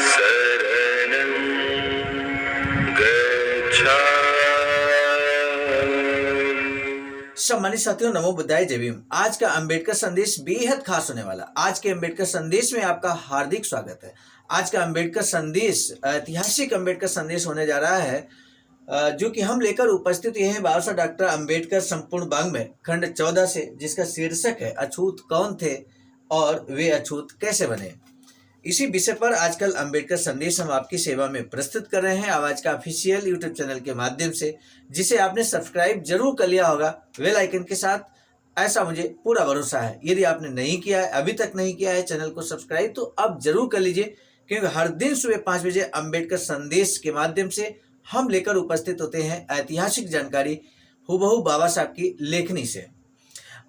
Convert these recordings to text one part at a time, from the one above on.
शरणं गच्छामि। सम्मानित साथियों, नमो बुद्धाय, जय भीम। आज का अंबेडकर संदेश बेहद खास होने वाला। आज के अंबेडकर संदेश में आपका हार्दिक स्वागत है। आज का अंबेडकर संदेश ऐतिहासिक अंबेडकर संदेश होने जा रहा है, जो कि हम लेकर उपस्थित ये हैं बाबा साहब डॉक्टर अंबेडकर संपूर्ण वाङ्मय खंड 14 से, जिसका शीर्षक है अछूत कौन थे और वे अछूत कैसे बने। इसी विषय पर आजकल अंबेडकर संदेश हम आपकी सेवा में प्रस्तुत कर रहे हैं आवाज का ऑफिशियल यूट्यूब चैनल के माध्यम से, जिसे आपने सब्सक्राइब जरूर कर लिया होगा बेल आइकन के साथ। ऐसा मुझे पूरा भरोसा है। यदि आपने नहीं किया है, अभी तक नहीं किया है चैनल को सब्सक्राइब, तो अब जरूर कर लीजिए, क्योंकि हर दिन सुबह 5 बजे अंबेडकर संदेश के माध्यम से हम लेकर उपस्थित होते हैं ऐतिहासिक जानकारी हूबहू बाबा साहब की लेखनी से।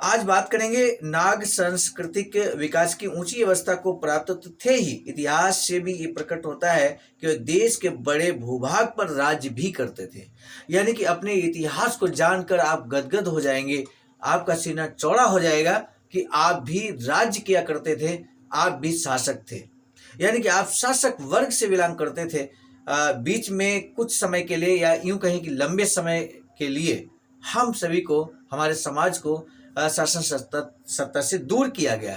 आज बात करेंगे नाग सांस्कृतिक विकास की ऊंची अवस्था को प्राप्त तो थे ही, इतिहास से भी ये प्रकट होता है कि वे देश के बड़े भूभाग पर राज्य भी करते थे। यानी कि अपने इतिहास को जानकर आप गदगद हो जाएंगे, आपका सीना चौड़ा हो जाएगा कि आप भी राज्य किया करते थे, आप भी शासक थे। यानी कि आप शासक वर्ग से बिलोंग करते थे। बीच में कुछ समय के लिए, या यूं कहें कि लंबे समय के लिए, हम सभी को, हमारे समाज को शासन सत्ता से दूर किया गया।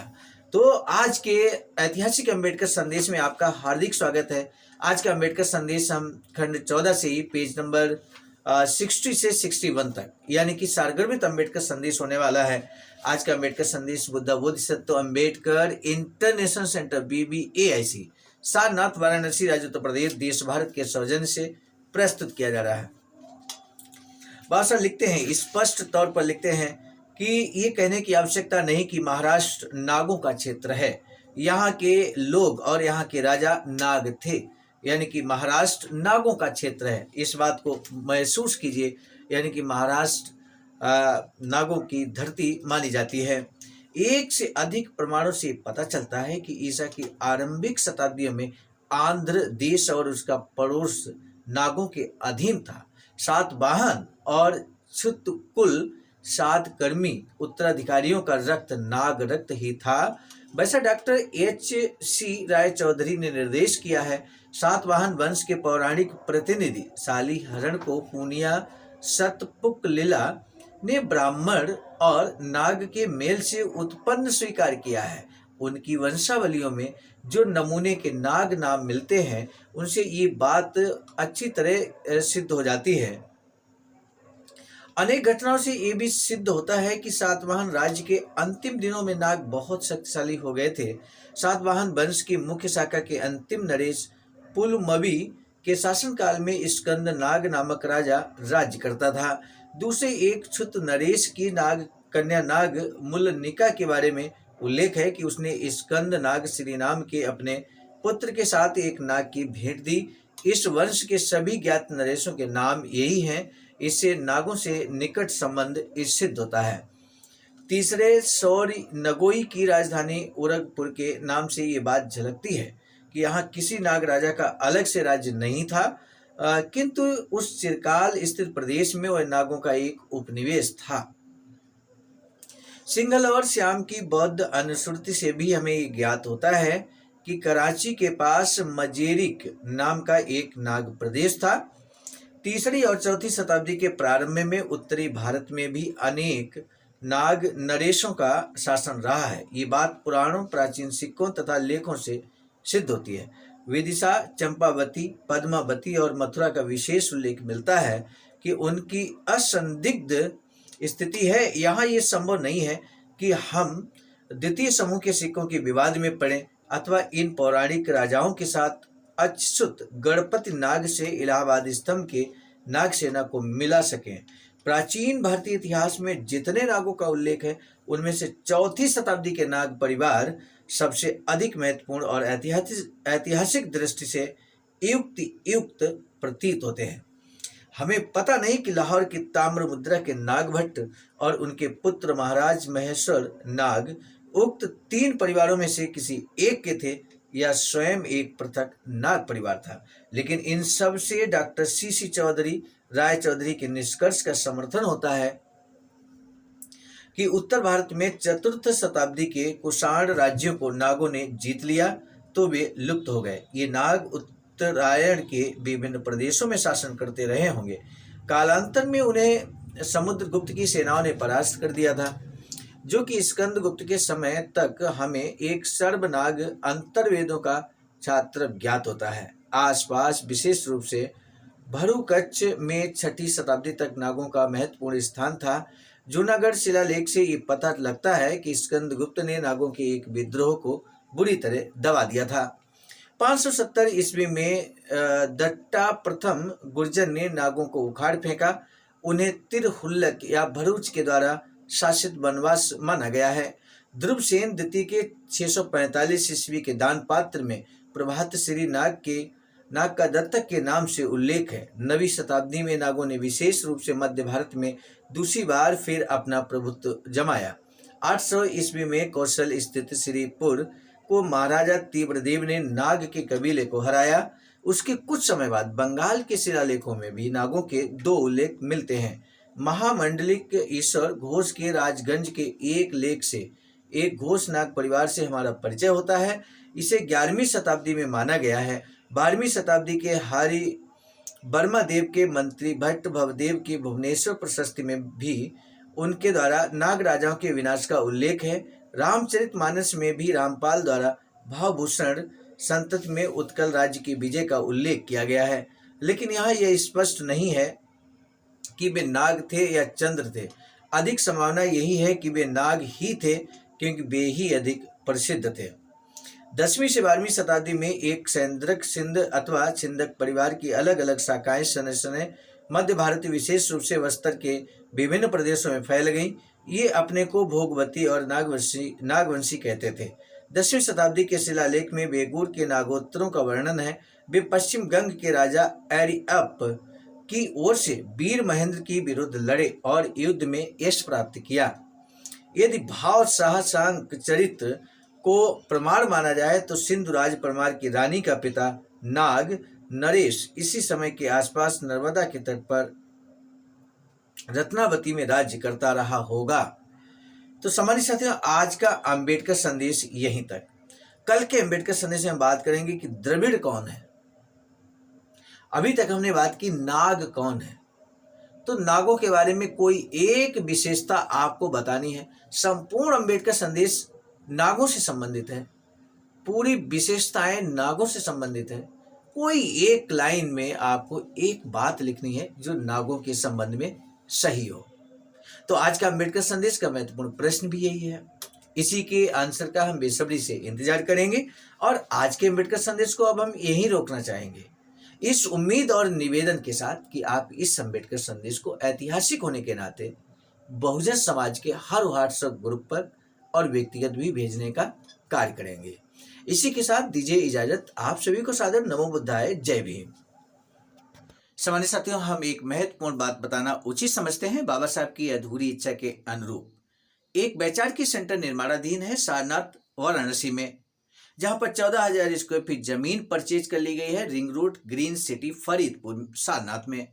तो आज के ऐतिहासिक अंबेडकर संदेश में आपका हार्दिक स्वागत है। आज का अंबेडकर संदेश हम खंड 14 से ही पेज नंबर 60 से 61 तक, यानी कि सारगर्भित अंबेडकर संदेश होने वाला है। आज का अंबेडकर संदेश Buddha Bodhisattva Ambedkar international centre BBAIC Sarnath, Varanasi, राज्य उत्तर प्रदेश, देश भारत के सौजन्य से प्रस्तुत किया जा रहा है। बाबा लिखते हैं, स्पष्ट तौर पर लिखते हैं कि ये कहने की आवश्यकता नहीं कि महाराष्ट्र नागों का क्षेत्र है। यहाँ के लोग और यहाँ के राजा नाग थे, यानी कि महाराष्ट्र नागों का क्षेत्र है। इस बात को महसूस कीजिए, यानी कि महाराष्ट्र नागों की धरती मानी जाती है। एक से अधिक प्रमाणों से पता चलता है कि ईसा की आरंभिक शताब्दियों में आंध्र देश और उसका पड़ोस नागों के अधीन था। सातवाहन और छुतकुल 7 कर्मी उत्तराधिकारियों का रक्त नाग रक्त ही था। वैसा डॉक्टर HC राय चौधरी ने निर्देश किया है। सातवाहन वंश के पौराणिक प्रतिनिधि सालीहरण को पूनिया सतपुकलिला ने ब्राह्मण और नाग के मेल से उत्पन्न स्वीकार किया है। उनकी वंशावलियों में जो नमूने के नाग नाम मिलते हैं, उनसे ये बात अच्छी तरह सिद्ध हो जाती है। अनेक घटनाओं से ये भी सिद्ध होता है कि सातवाहन राज्य के अंतिम दिनों में नाग बहुत शक्तिशाली हो गए थे। सातवाहन वंश की मुख्य शाखा के अंतिम नरेश पुलमवी के शासनकाल में स्कंद नाग नामक राजा राज्य करता था। दूसरे एक छुत नरेश की नाग कन्या नाग मुलनिका के बारे में उल्लेख है कि उसने स्कंद नाग श्रीनाम के अपने पुत्र के साथ एक नाग की भेंट दी। इस वंश के सभी ज्ञात नरेशों के नाम यही हैं। इससे नागों से निकट संबंध सिद्ध होता है। तीसरे सौरी नगोई की राजधानी उरगपुर के नाम से ये बात झलकती है कि यहाँ किसी नाग राजा का अलग से राज्य नहीं था, किंतु उस चिरकाल स्थित प्रदेश में वह नागों का एक उपनिवेश था। सिंघल और श्याम की बौद्ध अनुश्रुति से भी हमें ज्ञात होता है कि कराची के पास मजेरिक नाम का एक नाग प्रदेश था। तीसरी और चौथी शताब्दी के प्रारंभ में उत्तरी भारत में भी अनेक नाग नरेशों का शासन रहा है। ये बात पुराणों, प्राचीन सिक्कों तथा लेखों से सिद्ध होती है। विदिशा, चंपावती, पद्मावती और मथुरा का विशेष उल्लेख मिलता है कि उनकी असंदिग्ध स्थिति है। यहाँ ये संभव नहीं है कि हम द्वितीय समूह के सिक्कों के विवाद में पड़ें अथवा इन पौराणिक राजाओं के साथ अच्युत गणपति नाग से इलाहाबाद स्तंभ के नाग सेना को मिला सकें। प्राचीन भारतीय इतिहास में जितने नागों का उल्लेख है, उनमें से चौथी शताब्दी के नाग परिवार सबसे अधिक महत्वपूर्ण और ऐतिहासिक दृष्टि से युक्त प्रतीत होते हैं। हमें पता नहीं कि लाहौर की ताम्र मुद्रा के नागभट्ट और उनके पुत्र महाराज महेश्वर नाग उक्त 3 परिवारों में से किसी एक के थे या स्वयं एक पृथक नाग परिवार था। लेकिन इन सब से डॉक्टर CC चौधरी राय चौधरी के निष्कर्ष का समर्थन होता है कि उत्तर भारत में चतुर्थ शताब्दी के कुषाण राज्यों को नागों ने जीत लिया, तो वे लुप्त हो गए। ये नाग उत्तरायण के विभिन्न प्रदेशों में शासन करते रहे होंगे। कालांतर में उन्हें समुद्रगुप्त की सेनाओं ने परास्त कर दिया था, जो कि स्कंदगुप्त के समय तक हमें एक सर्वनाग अंतर्वेदों का छात्र ज्ञात होता है। आसपास विशेष रूप से भरूकच्छ में 6ठी शताब्दी तक नागों का महत्वपूर्ण स्थान था। जूनागढ़ शिलालेख से ये पता लगता है कि स्कंदगुप्त ने नागों के एक विद्रोह को बुरी तरह दबा दिया था। 570 ईस्वी में दट्टा प्रथम गुर्जर ने नागों को उखाड़ फेंका। उन्हें तिरहुल्लक या भरूच के द्वारा शासित वनवास माना गया है। ध्रुवसेन द्वितीय के 645 ईस्वी के दान पात्र में प्रभात श्री नाग का दत्तक के नाम से उल्लेख है। 9वीं शताब्दी में नागों ने विशेष रूप से मध्य भारत में दूसरी बार फिर अपना प्रभुत्व जमाया। 800 ईस्वी में कौशल स्थित श्रीपुर को महाराजा तीव्रदेव ने नाग के कबीले को हराया। उसके कुछ समय बाद बंगाल के शिलालेखों में भी नागों के 2 उल्लेख मिलते हैं। महामंडलिक ईश्वर घोष के राजगंज के एक लेख से एक घोष नाग परिवार से हमारा परिचय होता है। इसे 11वीं शताब्दी में माना गया है। 12वीं शताब्दी के हरि वर्मा देव के मंत्री भट्ट भवदेव की भुवनेश्वर प्रशस्ति में भी उनके द्वारा नाग राजाओं के विनाश का उल्लेख है। रामचरितमानस में भी रामपाल द्वारा भावभूषण संतति में उत्कल राज्य की विजय का उल्लेख किया गया है, लेकिन यहाँ यह स्पष्ट नहीं है कि वे नाग थे या चंद्र थे। अधिक संभावना यही है कि वे नाग ही थे, क्योंकि वे ही अधिक प्रसिद्ध थे। 10वीं से 12वीं शताब्दी में एक सैंद्रक सिंध अथवा छिंदक परिवार की अलग अलग शाखाएं सने मध्य भारत विशेष रूप से बस्तर के विभिन्न प्रदेशों में फैल गईं। ये अपने को भोगवती और नागवंशी कहते थे। 10वीं शताब्दी के शिलालेख में बेगूर के नागोत्तरों का वर्णन है। वे पश्चिम गंग के राजा एरिअप की ओर से वीर महेंद्र के विरुद्ध लड़े और युद्ध में यश प्राप्त किया। यदि भाव साहसांक चरित्र को प्रमाण माना जाए तो सिंधुराज परमार की रानी का पिता नाग नरेश इसी समय के आसपास नर्मदा के तट पर रत्नावती में राज्य करता रहा होगा। तो सामान्य साथियों, आज का अंबेडकर संदेश यहीं तक। कल के अंबेडकर संदेश में हम बात करेंगे कि द्रविड़ कौन है। अभी तक हमने बात की नाग कौन है, तो नागों के बारे में कोई एक विशेषता आपको बतानी है। संपूर्ण अंबेडकर संदेश नागों से संबंधित है, पूरी विशेषताएं नागों से संबंधित है। कोई एक लाइन में आपको एक बात लिखनी है जो नागों के संबंध में सही हो। तो आज का अंबेडकर संदेश का महत्वपूर्ण प्रश्न भी यही है। इसी के आंसर का हम बेसब्री से इंतजार करेंगे और आज के अंबेडकर संदेश को अब हम यहीं रोकना चाहेंगे, इस उम्मीद और निवेदन के साथ कि आप इस अंबेडकर संदेश को ऐतिहासिक होने के नाते बहुजन समाज के हर व्हाट्सएप ग्रुप पर और व्यक्तिगत भी भेजने का कार्य करेंगे। इसी के साथ दीजिए इजाजत। आप सभी को सादर नमो बुद्धाय, जय भीम। सामान्य साथियों, हम एक महत्वपूर्ण बात बताना उचित समझते हैं। बाबा साहब की अधूरी इच्छा के अनुरूप एक वैचारिक सेंटर निर्माणाधीन है सारनाथ वाराणसी में, जहां पर 14,000 स्क्वायर फीट जमीन परचेज कर ली गई है ring road green city Faridpur Sarnath में।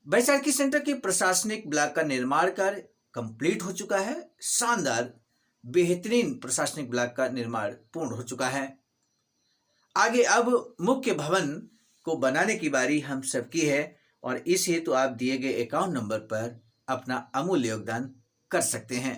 वैचारिक सेंटर के प्रशासनिक ब्लॉक का निर्माण कार्य कंप्लीट हो चुका है। शानदार बेहतरीन प्रशासनिक ब्लॉक का निर्माण पूर्ण हो चुका है। आगे अब मुख्य भवन को बनाने की बारी हम सबकी है और इस हेतु आप दिए गए अकाउंट नंबर पर अपना अमूल्य योगदान कर सकते हैं।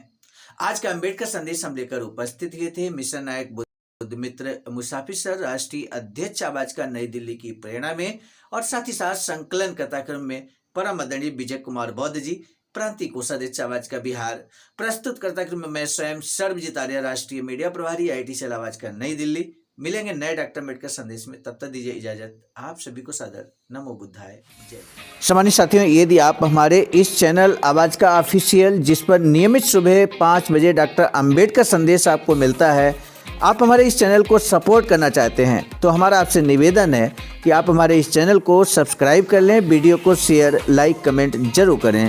आज का अंबेडकर संदेश हम लेकर उपस्थित हुए थे मिशन नायक बुद्ध मित्र मुसाफिर सर, राष्ट्रीय अध्यक्ष आवाज का नई दिल्ली की प्रेरणा में, और साथ ही साथ संकलन कथाक्रम में परम आदरणीय विजय कुमार बौद्ध जी, प्रांतीय कोषाध्यक्ष आवाज का बिहार। प्रस्तुत कर्ताक्रम में मैं स्वयं सर्वजीत आर्य, राष्ट्रीय मीडिया प्रभारी IIT सेल आवाज का नई दिल्ली। मिलेंगे नए डॉक्टर अम्बेडकर संदेश में, तब तक दीजिए इजाजत। आप सभी को सादर नमो बुद्धाय, जय। सामान्य साथियों, यदि आप हमारे इस चैनल आवाज का ऑफिशियल, जिस पर नियमित सुबह 5 बजे डॉक्टर अम्बेडकर संदेश आपको मिलता है, आप हमारे इस चैनल को सपोर्ट करना चाहते हैं तो हमारा आपसे निवेदन है कि आप हमारे इस चैनल को सब्सक्राइब कर लें, वीडियो को शेयर, लाइक, कमेंट जरूर करें।